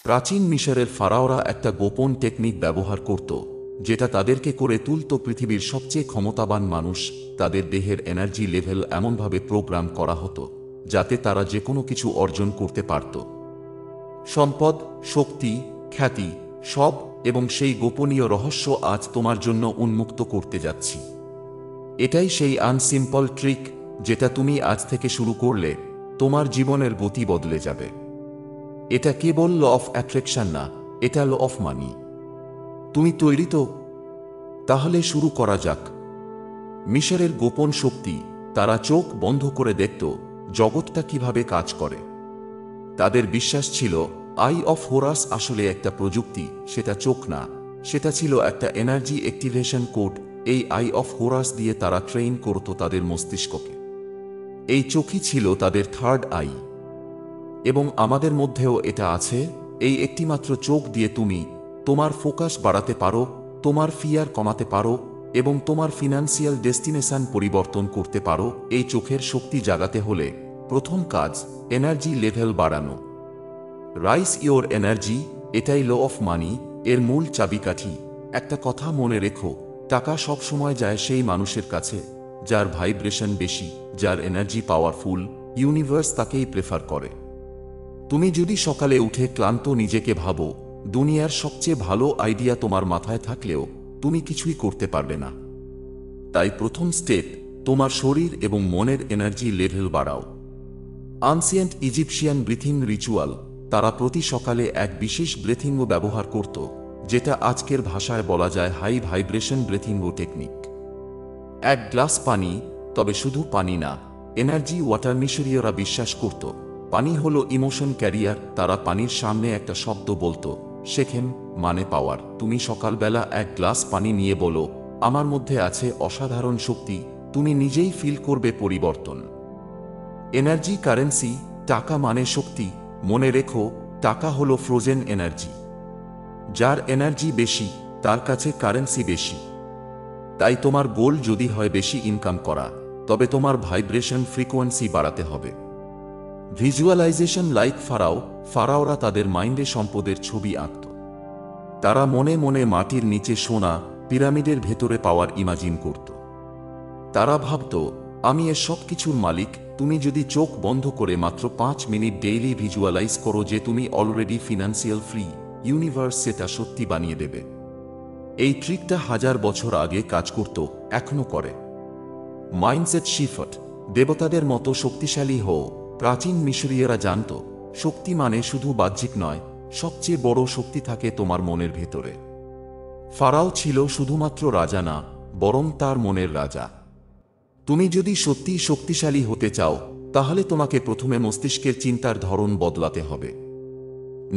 প্রাচীন মিশরের ফারাওরা একটা গোপন টেকনিক ব্যবহার করত, যেটা তাদেরকে করে তুলত পৃথিবীর সবচেয়ে ক্ষমতাবান মানুষ। তাদের দেহের এনার্জি লেভেল এমনভাবে প্রোগ্রাম করা হতো যাতে তারা যে কোনো কিছু অর্জন করতে পারত। সম্পদ, শক্তি, খ্যাতি, সব। এবং সেই গোপনীয় রহস্য আজ তোমার জন্য উন্মুক্ত করতে যাচ্ছি। এটাই সেই আনসিম্পল ট্রিক যেটা তুমি আজ থেকে শুরু করলে তোমার জীবনের গতি বদলে যাবে। এটা কেবল ল অফ অ্যাট্রাকশন না, এটা ল অফ মানি। তুমি তৈরি তো? তাহলে শুরু করা যাক। মিশরের গোপন শক্তি। তারা চোখ বন্ধ করে দেখত জগৎটা কিভাবে কাজ করে। তাদের বিশ্বাস ছিল আই অফ হোরাস আসলে একটা প্রযুক্তি, সেটা চোখ না, সেটা ছিল একটা এনার্জি অ্যাক্টিভেশন কোড। এই আই অফ হোরাস দিয়ে তারা ট্রেন করত তাদের মস্তিষ্ককে। এই চোখই ছিল তাদের থার্ড আই। এবং আমাদের মধ্যেও এটা আছে। এই একটিমাত্র চোখ দিয়ে তুমি তোমার ফোকাস বাড়াতে পারো, তোমার ফিয়ার কমাতে পারো এবং তোমার ফিনান্সিয়াল ডেস্টিনেশন পরিবর্তন করতে পারো। এই চোখের শক্তি জাগাতে হলে প্রথম কাজ এনার্জি লেভেল বাড়ানো। রাইস ইওর এনার্জি, এটাই ল অফ মানি এর মূল চাবিকাঠি। একটা কথা মনে রেখো, টাকা সবসময় যায় সেই মানুষের কাছে যার ভাইব্রেশন বেশি, যার এনার্জি পাওয়ারফুল। ইউনিভার্স তাকেই প্রেফার করে। তুমি যদি সকালে উঠে ক্লান্ত নিজেকে ভাবো দুনিয়ার সবচেয়ে ভালো আইডিয়া তোমার মাথায় থাকলেও তুমি কিছুই করতে পারবে না। তাই প্রথম স্টেপ, তোমার শরীর এবং মনের এনার্জি লেভেল বাড়াও। আনসিয়েন্ট ইজিপশিয়ান ব্রিথিং রিচুয়াল, তারা প্রতি সকালে এক বিশেষ ব্রেথিংও ব্যবহার করত, যেটা আজকের ভাষায় বলা যায় হাই ভাইব্রেশন ব্রেথিংও টেকনিক। এক গ্লাস পানি, তবে শুধু পানি না, এনার্জি ওয়াটার। মিশরীয়রা বিশ্বাস করত পানি হলো ইমোশন ক্যারিয়ার। তারা পানির সামনে একটা শব্দ বলতো, শেখেন, মানে পাওয়ার। তুমি সকালবেলা এক গ্লাস পানি নিয়ে বলো, আমার মধ্যে আছে অসাধারণ শক্তি। তুমি নিজেই ফিল করবে পরিবর্তন। এনার্জি কারেন্সি, টাকা মানে শক্তি। মনে রেখো, টাকা হলো ফ্রোজেন এনার্জি। যার এনার্জি বেশি তার কাছে কারেন্সি বেশি। তাই তোমার গোল যদি হয় বেশি ইনকাম করা, তবে তোমার ভাইব্রেশন ফ্রিকোয়েন্সি বাড়াতে হবে। ভিজুয়ালাইজেশন লাইক ফারাওরা তাদের মাইন্ডে সম্পদের ছবি আঁকত। তারা মনে মনে মাটির নিচে সোনা, পিরামিডের ভেতরে পাওয়ার ইমাজিন করত। তারা ভাবত আমি এর সব কিছুর মালিক। তুমি যদি চোখ বন্ধ করে মাত্র 5 মিনিট ডেইলি ভিজুয়ালাইজ করো যে তুমি অলরেডি ফিনান্সিয়াল ফ্রি, ইউনিভার্স সেটা সত্যি বানিয়ে দেবে। এই ট্রিকটা 1000 বছর আগে কাজ করত, এখনো করে। মাইন্ডসেট শিফট, দেবতাদের মতো শক্তিশালী হও। প্রাচীন মিশরীয়রা জানত শক্তি মানে শুধু বাহ্যিক নয়, সবচেয়ে বড় শক্তি থাকে তোমার মনের ভেতরে। ফারাও ছিল শুধুমাত্র রাজা না, বরং তার মনের রাজা। তুমি যদি সত্যিই শক্তিশালী হতে চাও, তাহলে তোমাকে প্রথমে মস্তিষ্কের চিন্তার ধরন বদলাতে হবে।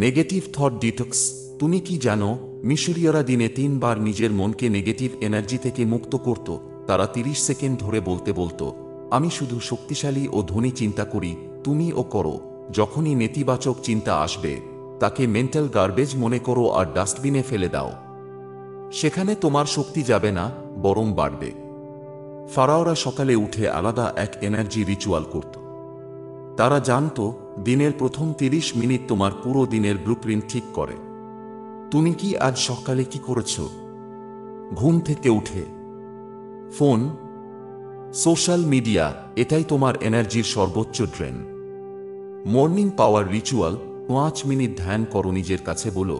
নেগেটিভ থট ডিটক্স, তুমি কি জানো মিশরীয়রা দিনে 3 বার নিজের মনকে নেগেটিভ এনার্জি থেকে মুক্ত করত। তারা 30 সেকেন্ড ধরে বলতো, আমি শুধু শক্তিশালী ও ধনী চিন্তা করি। তুমিও করো। যখনই নেতিবাচক চিন্তা আসবে, তাকে মেন্টাল গার্বেজ মনে করো আর ডাস্টবিনে ফেলে দাও। সেখানে তোমার শক্তি যাবে না, বরং বাড়বে। ফারাওরা সকালে উঠে আলাদা এক এনার্জি রিচুয়াল করত। তারা জানত দিনের প্রথম 30 মিনিট তোমার পুরো দিনের ব্লুপ্রিন্ট ঠিক করে। তুমি কি আজ সকালে কি করেছ? ঘুম থেকে উঠে ফোন, সোশ্যাল মিডিয়া, এটাই তোমার এনার্জির সর্বোচ্চ ড্রেন। মর্নিং পাওয়ার রিচুয়াল, 5 মিনিট ধ্যান করো, নিজের কাছে বলো,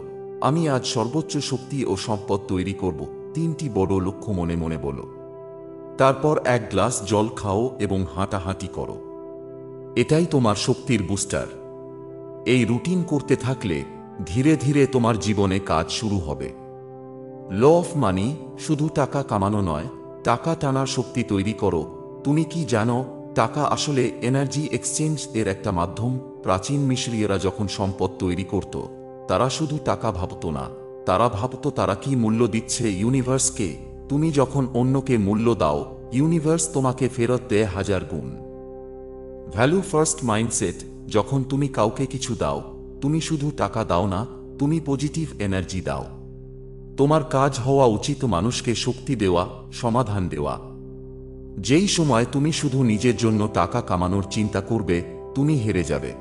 আমি আজ সর্বোচ্চ শক্তি ও সম্পদ তৈরি করব। 3টি বড় লক্ষ্য মনে মনে বলো। তারপর এক গ্লাস জল খাও এবং হাঁটাহাঁটি করো। এটাই তোমার শক্তির বুস্টার। এই রুটিন করতে থাকলে ধীরে ধীরে তোমার জীবনে কাজ শুরু হবে। ল অফ মানি, শুধু টাকা কামানো নয়, টাকা টানার শক্তি তৈরি করো। তুমি কি জানো টাকা আসলে এনার্জি এক্সচেঞ্জ এর একটা মাধ্যম? প্রাচীন মিশরীয়রা যখন সম্পদ তৈরি করত, তারা শুধু টাকা ভাবত না, তারা ভাবত তারা কি মূল্য দিচ্ছে ইউনিভার্সকে। তুমি যখন অন্যকে মূল্য দাও, ইউনিভার্স তোমাকে ফেরত দেয় 1000 গুণ। ভ্যালু ফার্স্ট মাইন্ডসেট, যখন তুমি কাউকে কিছু দাও, তুমি শুধু টাকা দাও না, তুমি পজিটিভ এনার্জি দাও। তোমার কাজ হওয়া উচিত মানুষকে শক্তি দেওয়া, সমাধান দেওয়া। যেই সময় তুমি শুধু নিজের জন্য টাকা কামানোর চিন্তা করবে, তুমি হেরে যাবে।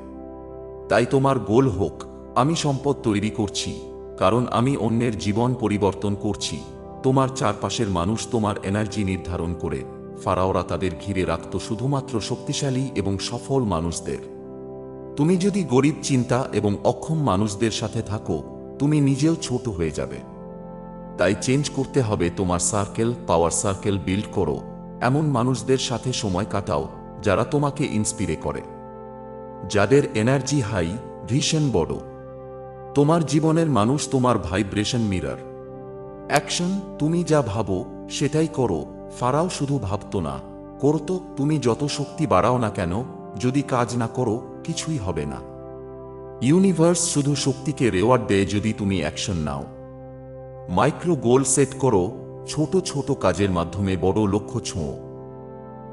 তাই তোমার গোল হোক আমি সম্পদ তৈরি করছি, কারণ আমি অন্যের জীবন পরিবর্তন করছি। তোমার চারপাশের মানুষ তোমার এনার্জি নির্ধারণ করে। ফারাওরা তাদের ঘিরে রাখত শুধুমাত্র শক্তিশালী এবং সফল মানুষদের। তুমি যদি গরিব, চিন্তা এবং অক্ষম মানুষদের সাথে থাকো, তুমি নিজেও ছোট হয়ে যাবে। তাই চেঞ্জ করতে হবে তোমার সার্কেল, পাওয়ার সার্কেল বিল্ড করো। এমন মানুষদের সাথে সময় কাটাও যারা তোমাকে ইন্সপিরে করে, যাদের এনার্জি হাই, ভিশন বড়। তোমার জীবনের মানুষ তোমার ভাইব্রেশন মিরর। অ্যাকশন, তুমি যা ভাবো সেটাই করো। ফারাও শুধু ভাবতো না, করতো। তুমি যত শক্তি বাড়াও না কেন, যদি কাজ না করো, কিছুই হবে না। ইউনিভার্স শুধু শক্তিকে রেওয়ার্ড দেয় যদি তুমি অ্যাকশন নাও। মাইক্রো গোল সেট করো, ছোট ছোট কাজের মাধ্যমে বড় লক্ষ্য ছোঁয়ো।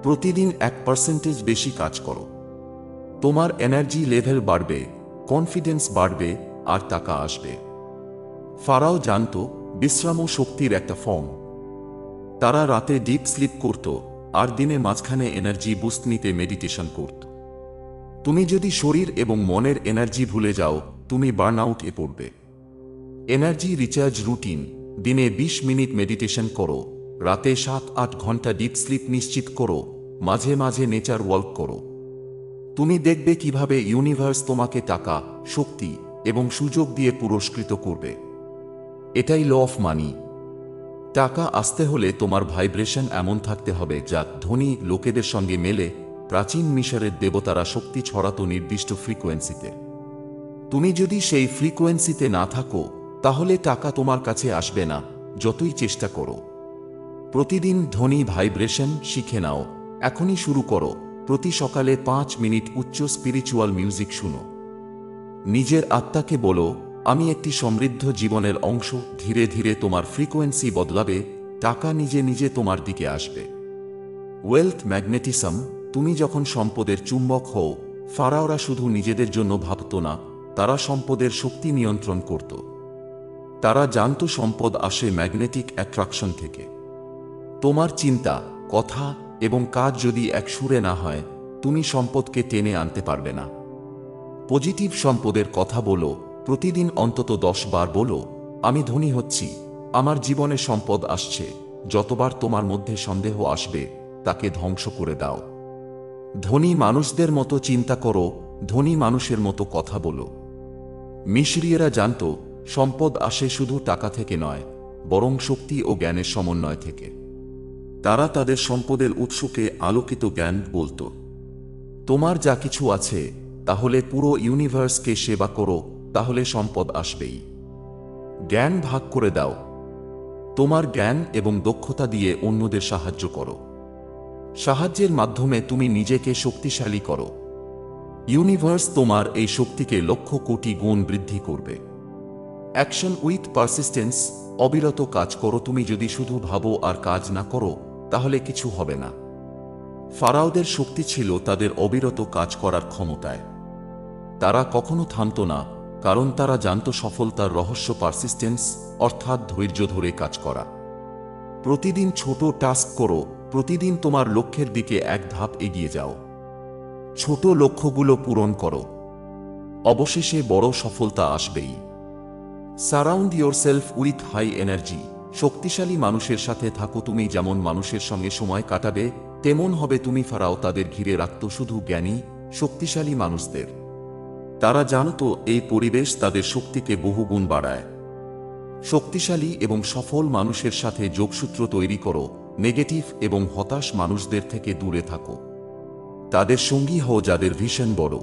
প্রতিদিন 1% বেশি কাজ করো। তোমার এনার্জি লেভেল বাড়বে, কনফিডেন্স বাড়বে, আর টাকা আসবে। ফারাও জানতো বিশ্রামও শক্তির একটা ফর্ম। তারা রাতে ডিপ স্লিপ করত, আর দিনে মাঝখানে এনার্জি বুস্ট নিতে মেডিটেশন করত। তুমি যদি শরীর এবং মনের এনার্জি ভুলে যাও, তুমি বার্নআউট পড়বে। এনার্জি রিচার্জ রুটিন: দিনে 20 মিনিট মেডিটেশন করো, রাতে 7-8 ঘন্টা ডিপ স্লিপ নিশ্চিত করো, মাঝে মাঝে নেচার ওয়াক করো। তুমি দেখবে কিভাবে ইউনিভার্স তোমাকে টাকা, শক্তি এবং সুযোগ দিয়ে পুরস্কৃত করবে। এটাই ল অফ মানি। টাকা আসতে হলে তোমার ভাইব্রেশন এমন থাকতে হবে যা ধনী লোকেদের সঙ্গে মেলে। প্রাচীন মিশরের দেবতারা শক্তি ছড়াতো নির্দিষ্ট ফ্রিকোয়েন্সিতে। তুমি যদি সেই ফ্রিকোয়েন্সিতে না থাকো, তাহলে টাকা তোমার কাছে আসবে না, যতই চেষ্টা করো। প্রতিদিন ধনী ভাইব্রেশন শিখে নাও। এখনই শুরু করো। প্রতি সকালে 5 মিনিট উচ্চ স্পিরিচুয়াল মিউজিক শুনো। নিজের আত্মাকে বলো, আমি একটি সমৃদ্ধ জীবনের অংশ। ধীরে ধীরে তোমার ফ্রিকোয়েন্সি বদলাবে, টাকা নিজে নিজে তোমার দিকে আসবে। ওয়েলথ ম্যাগনেটিজম: তুমি যখন সম্পদের চুম্বক হও, ফারাওরা শুধু নিজেদের জন্য ভাবত না, তারা সম্পদের শক্তি নিয়ন্ত্রণ করত। তারা জানত সম্পদ আসে ম্যাগনেটিক অ্যাট্রাকশন থেকে। তোমার চিন্তা, কথা এবং কাজ যদি এক সুরে না হয়, তুমি সম্পদকে টেনে আনতে পারবে না। পজিটিভ সম্পদের কথা বলো। প্রতিদিন অন্তত 10 বার বলো, আমি ধনী হচ্ছি, আমার জীবনে সম্পদ আসছে। যতবার তোমার মধ্যে সন্দেহ আসবে, তাকে ধ্বংস করে দাও। ধনী মানুষদের মতো চিন্তা করো, ধনী মানুষের মতো কথা বলো। মিশরীয়রা জানত সম্পদ আসে শুধু টাকা থেকে নয়, বরং শক্তি ও জ্ঞানের সমন্বয় থেকে। তারা তাদের সম্পদের উৎসকে আলোকিত জ্ঞান বলত। তোমার যা কিছু আছে, তাহলে পুরো ইউনিভার্সকে সেবা করো, তাহলে সম্পদ আসবেই। জ্ঞান ভাগ করে দাও। তোমার জ্ঞান এবং দক্ষতা দিয়ে অন্যদের সাহায্য করো। সাহায্যের মাধ্যমে তুমি নিজেকে শক্তিশালী করো। ইউনিভার্স তোমার এই শক্তিকে লক্ষ কোটি গুণ বৃদ্ধি করবে। অ্যাকশন উইথ পারসিস্টেন্স: অবিরত কাজ করো। তুমি যদি শুধু ভাবো আর কাজ না করো, তাহলে কিছু হবে না। ফারাওদের শক্তি ছিল তাদের অবিরত কাজ করার ক্ষমতায়। তারা কখনো থামত না, কারণ তারা জানত সফলতার রহস্য পারসিস্টেন্স, অর্থাৎ ধৈর্য ধরে কাজ করা। প্রতিদিন ছোট টাস্ক করো। প্রতিদিন তোমার লক্ষ্যের দিকে এক ধাপ এগিয়ে যাও। ছোট লক্ষ্যগুলো পূরণ করো, অবশেষে বড় সফলতা আসবেই। Surround yourself with high energy: শক্তিশালী মানুষের সাথে থাকো। তুমি যেমন মানুষের সঙ্গে সময় কাটাবে, তেমন হবে তুমি। ফারাও তাদের ঘিরে রাখত শুধু জ্ঞানী, শক্তিশালী মানুষদের। তারা জানত এই পরিবেশ তাদের শক্তিকে বহুগুণ বাড়ায়। শক্তিশালী এবং সফল মানুষের সাথে যোগসূত্র তৈরি করো। নেগেটিভ এবং হতাশ মানুষদের থেকে দূরে থাকো। তাদের সঙ্গী হও যাদের ভিশন বড়।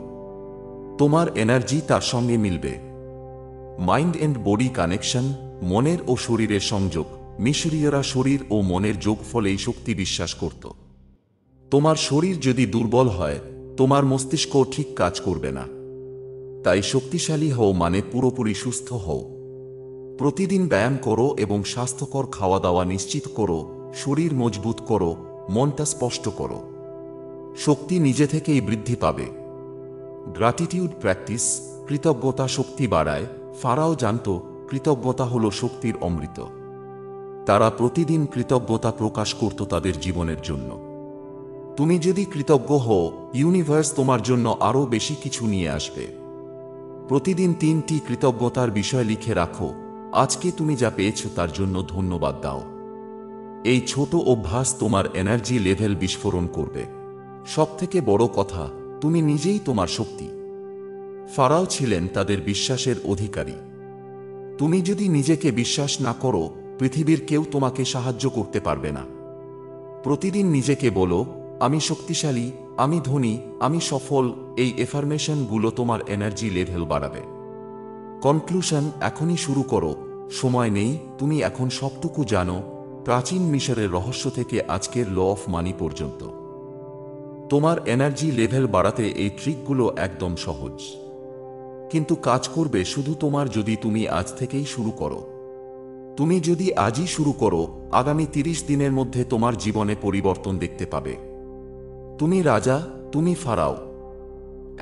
তোমার এনার্জি তার সঙ্গে মিলবে। মাইন্ড এন্ড বডি কানেকশন: মনের ও শরীরের সংযোগ। মিশরীয়রা শরীর ও মনের যোগফলেই শক্তি বিশ্বাস করত। তোমার শরীর যদি দুর্বল হয়, তোমার মস্তিষ্ক ঠিক কাজ করবে না। তাই শক্তিশালী হও মানে পুরোপুরি সুস্থ হও। প্রতিদিন ব্যায়াম করো এবং স্বাস্থ্যকর খাওয়া দাওয়া নিশ্চিত করো। শরীর মজবুত করো, মনটা স্পষ্ট করো। শক্তি নিজে থেকেই বৃদ্ধি পাবে। গ্র্যাটিটিউড প্র্যাকটিস: কৃতজ্ঞতা শক্তি বাড়ায়। ফারাও জানত কৃতজ্ঞতা হল শক্তির অমৃত। তারা প্রতিদিন কৃতজ্ঞতা প্রকাশ করত তাদের জীবনের জন্য। তুমি যদি কৃতজ্ঞ হও, ইউনিভার্স তোমার জন্য আরও বেশি কিছু নিয়ে আসবে। প্রতিদিন 3টি কৃতজ্ঞতার বিষয় লিখে রাখো। আজকে তুমি যা পেয়েছো তার জন্য ধন্যবাদ দাও। এই ছোট অভ্যাস তোমার এনার্জি লেভেল বিস্ফোরণ করবে। সবথেকে বড় কথা, তুমি নিজেই তোমার শক্তি। ফারাও ছিলেন তাদের বিশ্বাসের অধিকারী। তুমি যদি নিজেকে বিশ্বাস না করো, পৃথিবীর কেউ তোমাকে সাহায্য করতে পারবে না। প্রতিদিন নিজেকে বলো, আমি শক্তিশালী, আমি ধনী, আমি সফল। এই এফার্মেশনগুলো তোমার এনার্জি লেভেল বাড়াবে। কনক্লুশন, এখনই শুরু করো। সময় নেই, তুমি এখন সবটুকু জানো, প্রাচীন মিশরের রহস্য থেকে আজকের ল অফ মানি পর্যন্ত। তোমার এনার্জি লেভেল বাড়াতে এই ট্রিকগুলো একদম সহজ, কিন্তু কাজ করবে শুধু তোমার যদি তুমি আজ থেকেই শুরু করো। তুমি যদি আজই শুরু করো, আগামী 30 দিনের মধ্যে তোমার জীবনে পরিবর্তন দেখতে পাবে। তুমি রাজা, তুমি ফারাও।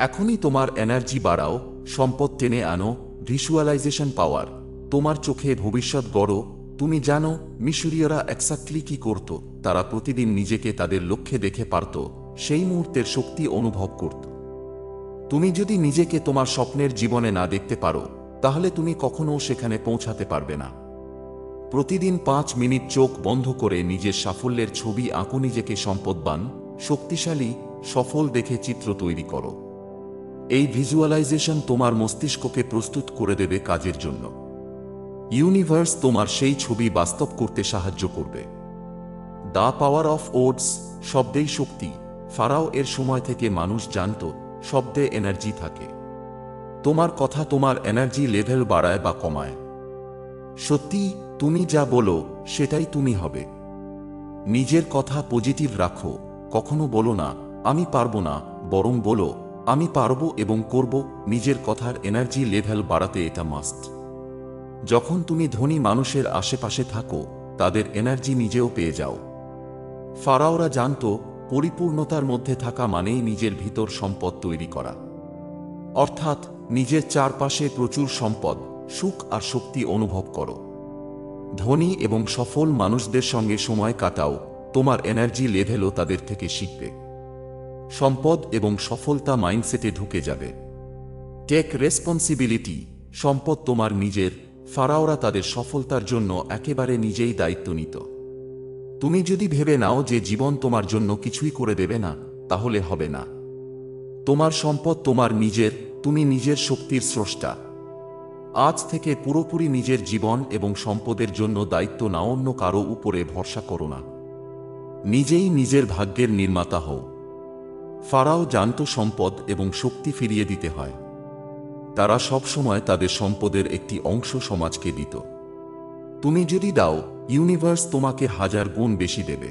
এখনই তোমার এনার্জি বাড়াও, সম্পদ টেনে আনো, ভিজুয়ালাইজেশন পাওয়ার। তোমার চোখে ভবিষ্যৎ গড়ো। তুমি জানো মিশরীয়রা এক্স্যাক্টলি কি করত? তারা প্রতিদিন নিজেকে তাদের লক্ষ্যে দেখে পারত, সেই মুহূর্তের শক্তি অনুভব করত। তুমি যদি নিজেকে তোমার স্বপ্নের জীবনে না দেখতে পারো, তাহলে তুমি কখনো সেখানে পৌঁছাতে পারবে না। প্রতিদিন 5 মিনিট চোখ বন্ধ করে নিজের সাফল্যের ছবি আঁকো। নিজেকে সম্পদবান, শক্তিশালী, সফল দেখে চিত্র তৈরি করো। এই ভিজুয়ালাইজেশন তোমার মস্তিষ্ককে প্রস্তুত করে দেবে কাজের জন্য। ইউনিভার্স তোমার সেই ছবি বাস্তব করতে সাহায্য করবে। দ্য পাওয়ার অফ ওয়ার্ডস, শব্দেই শক্তি। ফারাও এর সময় থেকে মানুষ জানত শব্দে এনার্জি থাকে। তোমার কথা তোমার এনার্জি লেভেল বাড়ায় বা কমায়। সত্যি, তুমি যা বলো সেটাই তুমি হবে। নিজের কথা পজিটিভ রাখো। কখনো বলো না আমি পারবো না, বরং বলো আমি পারবো এবং করব। নিজের কথার এনার্জি লেভেল বাড়াতে এটা মাস্ট। যখন তুমি ধনী মানুষের আশেপাশে থাকো, তাদের এনার্জি নিজেও পেয়ে যাও। ফারাওরা জানত পরিপূর্ণতার মধ্যে থাকা মানেই নিজের ভিতর সম্পদ তৈরি করা। অর্থাৎ নিজের চারপাশে প্রচুর সম্পদ, সুখ আর শক্তি অনুভব করো। ধনী এবং সফল মানুষদের সঙ্গে সময় কাটাও, তোমার এনার্জি লেভেলও তাদের থেকে শিখবে। সম্পদ এবং সফলতা মাইন্ডসেটে ঢুকে যাবে। টেক রেসপন্সিবিলিটি, সম্পদ তোমার নিজের। ফারাওরা তাদের সফলতার জন্য একেবারে নিজেই দায়িত্ব নিত। তুমি যদি ভেবে নাও যে জীবন তোমার জন্য কিছুই করে দেবে না, তাহলে হবে না। তোমার সম্পদ তোমার নিজের, তুমি নিজের শক্তির স্রষ্টা। আজ থেকে পুরোপুরি নিজের জীবন এবং সম্পদের জন্য দায়িত্ব নাও, অন্য কারো উপরে ভরসা করো না। নিজেই নিজের ভাগ্যের নির্মাতা হও। ফারাও জানত সম্পদ এবং শক্তি ফিরিয়ে দিতে হয়। তারা সবসময় তাদের সম্পদের একটি অংশ সমাজকে দিত। তুমি যদি দাও, ইউনিভার্স তোমাকে 1000 গুণ বেশি দেবে।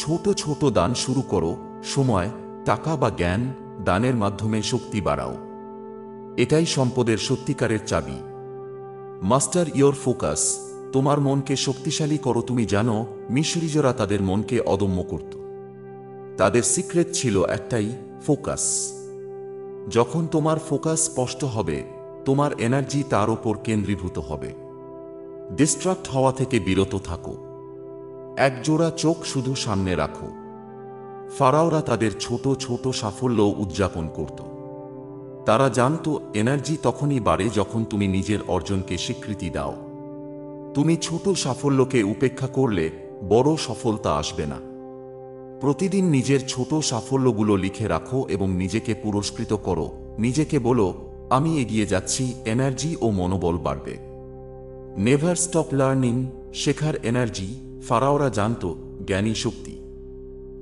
ছোট ছোট দান শুরু করো। সময়, টাকা বা জ্ঞান দানের মাধ্যমে শক্তি বাড়াও। এটাই সম্পদের সত্যিকারের চাবি। মাস্টার ইয়োর ফোকাস, তোমার মনকে শক্তিশালী করো। তুমি জানো মিশরীয়রা তাদের মনকে অদম্য করত। তাদের সিক্রেট ছিল একটাই, ফোকাস। যখন তোমার ফোকাস স্পষ্ট হবে, তোমার এনার্জি তার ওপর কেন্দ্রীভূত হবে। ডিস্ট্রাক্ট হওয়া থেকে বিরত থাকো। একজোড়া চোখ শুধু সামনে রাখো। ফারাওরা তাদের ছোট ছোট সাফল্য উদযাপন করত। তারা জানত এনার্জি তখনই বাড়ে যখন তুমি নিজের অর্জনকে স্বীকৃতি দাও। তুমি ছোট সাফল্যকে উপেক্ষা করলে বড় সফলতা আসবে না। প্রতিদিন নিজের ছোট সাফল্যগুলো লিখে রাখো এবং নিজেকে পুরস্কৃত করো। নিজেকে বলো আমি এগিয়ে যাচ্ছি। এনার্জি ও মনোবল বাড়বে। নেভার স্টপ লার্নিং, শেখার এনার্জি। ফারাওরা জানত জ্ঞানী শক্তি।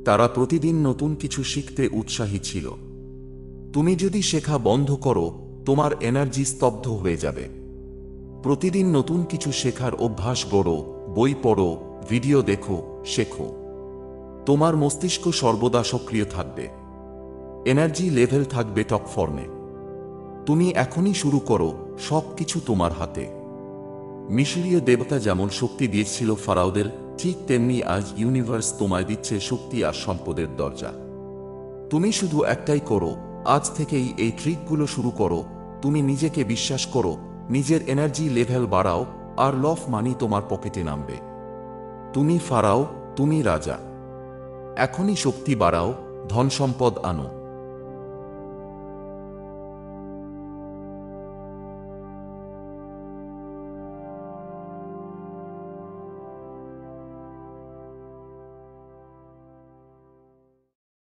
তারা প্রতিদিন নতুন কিছু শিখতে উৎসাহী ছিল। তুমি যদি শেখা বন্ধ করো, তোমার এনার্জি স্তব্ধ হয়ে যাবে। প্রতিদিন নতুন কিছু শেখার অভ্যাস গড়ো। বই পড়ো, ভিডিও দেখো, শেখো। তোমার মস্তিষ্ক সর্বদা সক্রিয় থাকবে। এনার্জি লেভেল থাকবে টপ ফর্মে। তুমি এখনই শুরু করো, সব কিছু তোমার হাতে। মিশরীয় দেবতা যেমন শক্তি দিয়েছিল ফারাওদের, ঠিক তেমনি আজ ইউনিভার্স তোমায় দিচ্ছে শক্তি আর সম্পদের দরজা। তুমি শুধু একটাই করো, আজ থেকেই এই ট্রিকগুলো শুরু করো। তুমি নিজেকে বিশ্বাস করো, নিজের এনার্জি লেভেল বাড়াও, আর ল অফ মানি তোমার পকেটে নামবে। তুমি ফারাও, তুমি রাজা। এখনই শক্তি বাড়াও, ধন সম্পদ আনো।